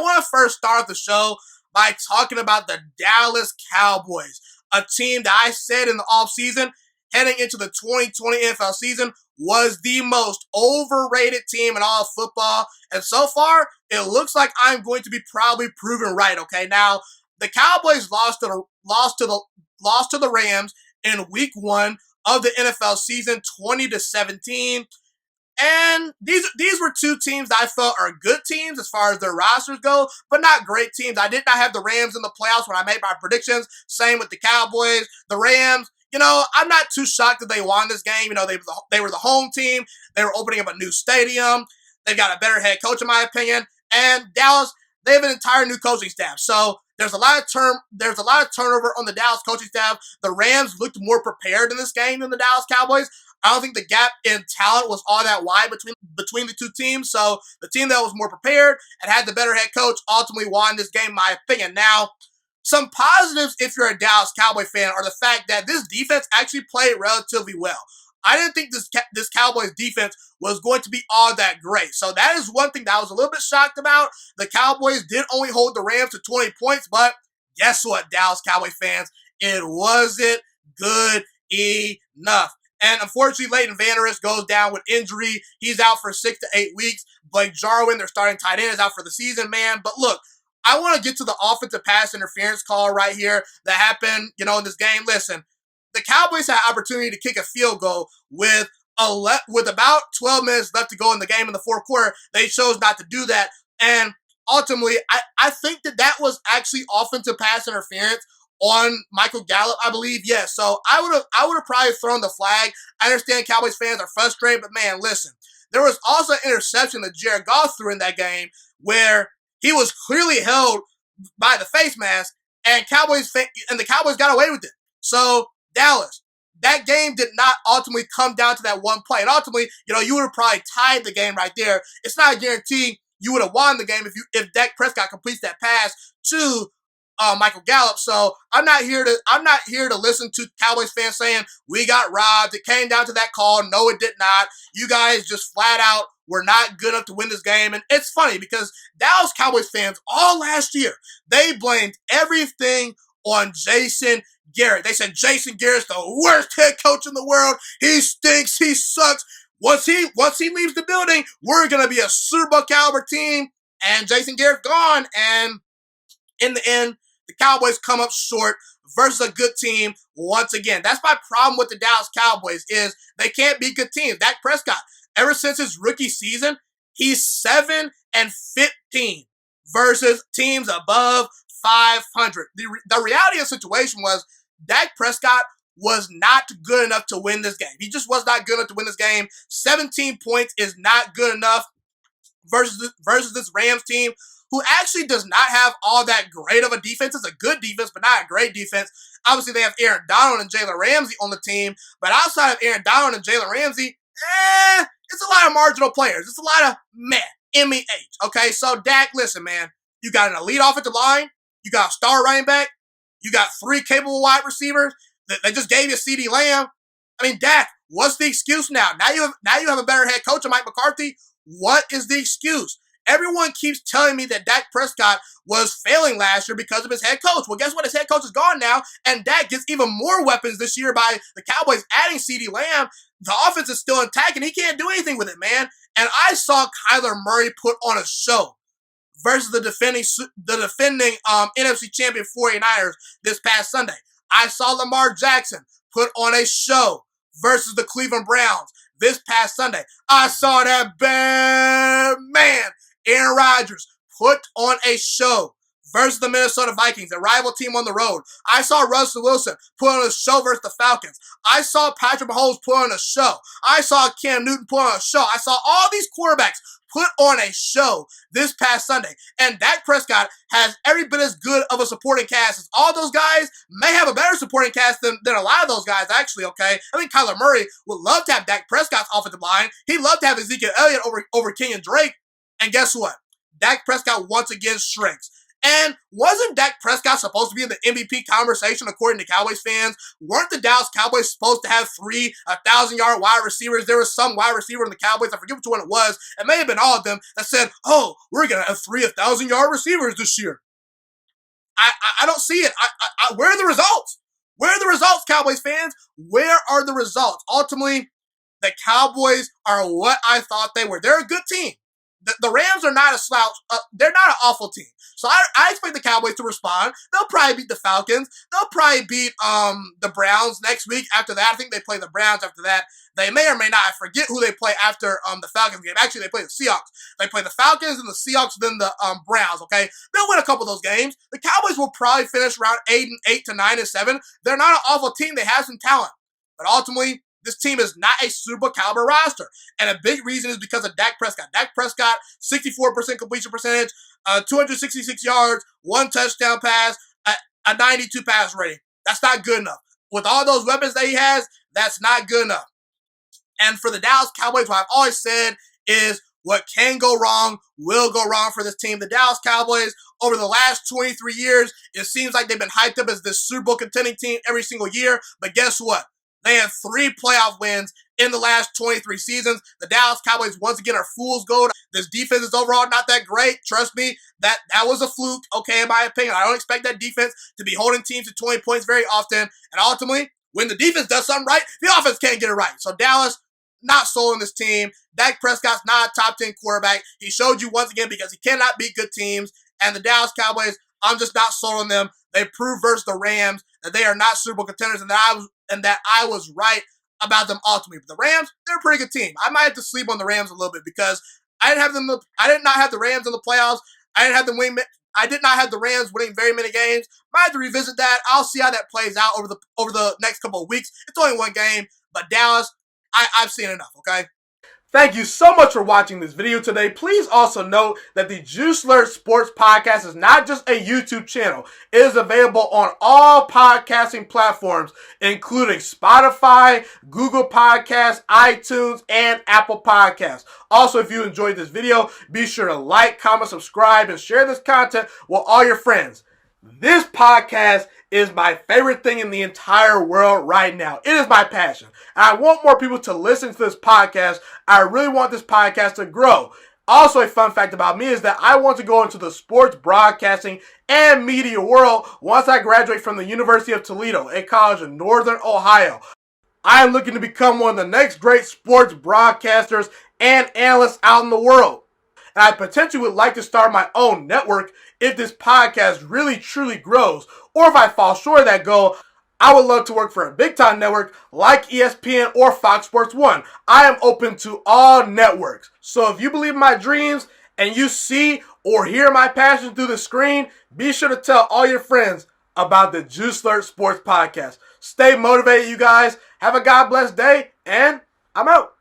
want to first start the show by talking about the Dallas Cowboys, a team that I said in the offseason, heading into the 2020 NFL season, was the most overrated team in all of football. And so far, it looks like I'm going to be probably proven right, okay? Now, the Cowboys lost to the Rams in week 1 of the NFL season, 20-17. And these were two teams that I felt are good teams as far as their rosters go, but not great teams. I did not have the Rams in the playoffs when I made my predictions. Same with the Cowboys. The Rams, I'm not too shocked that they won this game. They were the home team. They were opening up a new stadium. They've got a better head coach, in my opinion. And Dallas, they have an entire new coaching staff. So there's a lot of turnover on the Dallas coaching staff. The Rams looked more prepared in this game than the Dallas Cowboys. I don't think the gap in talent was all that wide between the two teams. So the team that was more prepared and had the better head coach ultimately won this game, in my opinion. Now, some positives if you're a Dallas Cowboy fan are the fact that this defense actually played relatively well. I didn't think this Cowboys defense was going to be all that great. So that is one thing that I was a little bit shocked about. The Cowboys did only hold the Rams to 20 points, but guess what, Dallas Cowboy fans? It wasn't good enough. And unfortunately, Leighton Vander Esch goes down with injury. He's out for 6 to 8 weeks. Blake Jarwin, their starting tight end, is out for the season, man. But look, I want to get to the offensive pass interference call right here that happened, in this game. Listen, the Cowboys had opportunity to kick a field goal with about 12 minutes left to go in the game in the fourth quarter. They chose not to do that. And ultimately, I think that was actually offensive pass interference on Michael Gallup, I believe. Yes. So I would have probably thrown the flag. I understand Cowboys fans are frustrated, but man, listen. There was also an interception that Jared Goff threw in that game where he was clearly held by the face mask, and the Cowboys got away with it. So Dallas, that game did not ultimately come down to that one play. And ultimately, you would have probably tied the game right there. It's not a guarantee you would have won the game if Dak Prescott completes that pass to Michael Gallup. So I'm not here to listen to Cowboys fans saying we got robbed. It came down to that call. No, it did not. You guys just flat out were not good enough to win this game. And it's funny because Dallas Cowboys fans all last year, they blamed everything on Jason Garrett. They said Jason Garrett's the worst head coach in the world. He stinks. He sucks. Once he leaves the building, we're gonna be a Super Bowl caliber team. And Jason Garrett's gone. And in the end, the Cowboys come up short versus a good team once again. That's my problem with the Dallas Cowboys is they can't be good teams. Dak Prescott, ever since his rookie season, he's 7-15 versus teams above 500. The reality of the situation was Dak Prescott was not good enough to win this game. He just was not good enough to win this game. 17 points is not good enough versus this Rams team, who actually does not have all that great of a defense. It's a good defense, but not a great defense. Obviously, they have Aaron Donald and Jalen Ramsey on the team, but outside of Aaron Donald and Jalen Ramsey, it's a lot of marginal players. It's a lot of meh, M-E-H, okay? So, Dak, listen, man, you got an elite offensive line, you got a star running back, you got 3 capable wide receivers. They just gave you CeeDee Lamb. I mean, Dak, what's the excuse now? Now you have a better head coach than Mike McCarthy. What is the excuse? Everyone keeps telling me that Dak Prescott was failing last year because of his head coach. Well, guess what? His head coach is gone now, and Dak gets even more weapons this year by the Cowboys adding CeeDee Lamb. The offense is still intact, and he can't do anything with it, man. And I saw Kyler Murray put on a show versus the defending NFC champion 49ers this past Sunday. I saw Lamar Jackson put on a show versus the Cleveland Browns this past Sunday. I saw that bad man, Aaron Rodgers, put on a show versus the Minnesota Vikings, a rival team on the road. I saw Russell Wilson put on a show versus the Falcons. I saw Patrick Mahomes put on a show. I saw Cam Newton put on a show. I saw all these quarterbacks put on a show this past Sunday. And Dak Prescott has every bit as good of a supporting cast as all those guys. May have a better supporting cast than a lot of those guys, actually, okay? I think Kyler Murray would love to have Dak Prescott's offensive line. He'd love to have Ezekiel Elliott over Kenyon Drake. And guess what? Dak Prescott once again shrinks. And wasn't Dak Prescott supposed to be in the MVP conversation according to Cowboys fans? Weren't the Dallas Cowboys supposed to have 3 1,000-yard wide receivers? There was some wide receiver in the Cowboys, I forget which one it was, it may have been all of them, that said, oh, we're going to have 3 1,000-yard receivers this year. I don't see it. Where are the results? Where are the results, Cowboys fans? Where are the results? Ultimately, the Cowboys are what I thought they were. They're a good team. The Rams are not a slouch. They're not an awful team. So I expect the Cowboys to respond. They'll probably beat the Falcons. They'll probably beat the Browns next week. After that, I think they play the Browns after that. They may or may not. I forget who they play after the Falcons game. Actually, they play the Seahawks. They play the Falcons and the Seahawks, then the Browns, okay? They'll win a couple of those games. The Cowboys will probably finish around 8 to 9 and 7. They're not an awful team. They have some talent. But ultimately, this team is not a Super caliber roster. And a big reason is because of Dak Prescott. Dak Prescott, 64% completion percentage, 266 yards, 1 touchdown pass, a 92 pass rating. That's not good enough. With all those weapons that he has, that's not good enough. And for the Dallas Cowboys, what I've always said is what can go wrong will go wrong for this team. The Dallas Cowboys, over the last 23 years, it seems like they've been hyped up as this Super Bowl contending team every single year. But guess what? They have 3 playoff wins in the last 23 seasons. The Dallas Cowboys, once again, are fool's gold. This defense is overall not that great. Trust me, that was a fluke, okay, in my opinion. I don't expect that defense to be holding teams to 20 points very often. And ultimately, when the defense does something right, the offense can't get it right. So Dallas, not sold on this team. Dak Prescott's not a top 10 quarterback. He showed you once again because he cannot beat good teams. And the Dallas Cowboys, I'm just not sold on them. They proved versus the Rams that they are not Super Bowl contenders, and that I was right about them ultimately. But the Rams, they're a pretty good team. I might have to sleep on the Rams a little bit because I did not have the Rams in the playoffs. I did not have the Rams winning very many games. Might have to revisit that. I'll see how that plays out over the next couple of weeks. It's only one game, but Dallas, I've seen enough, okay? Thank you so much for watching this video today. Please also note that the Juice Alert Sports Podcast is not just a YouTube channel. It is available on all podcasting platforms, including Spotify, Google Podcasts, iTunes, and Apple Podcasts. Also, if you enjoyed this video, be sure to like, comment, subscribe, and share this content with all your friends. This podcast is my favorite thing in the entire world right now. It is my passion. And I want more people to listen to this podcast. I really want this podcast to grow. Also, a fun fact about me is that I want to go into the sports broadcasting and media world once I graduate from the University of Toledo, a college in Northern Ohio. I am looking to become one of the next great sports broadcasters and analysts out in the world. And I potentially would like to start my own network if this podcast really truly grows. Or if I fall short of that goal, I would love to work for a big-time network like ESPN or Fox Sports 1. I am open to all networks. So if you believe in my dreams and you see or hear my passion through the screen, be sure to tell all your friends about the Juice Alert Sports Podcast. Stay motivated, you guys. Have a God bless day, and I'm out.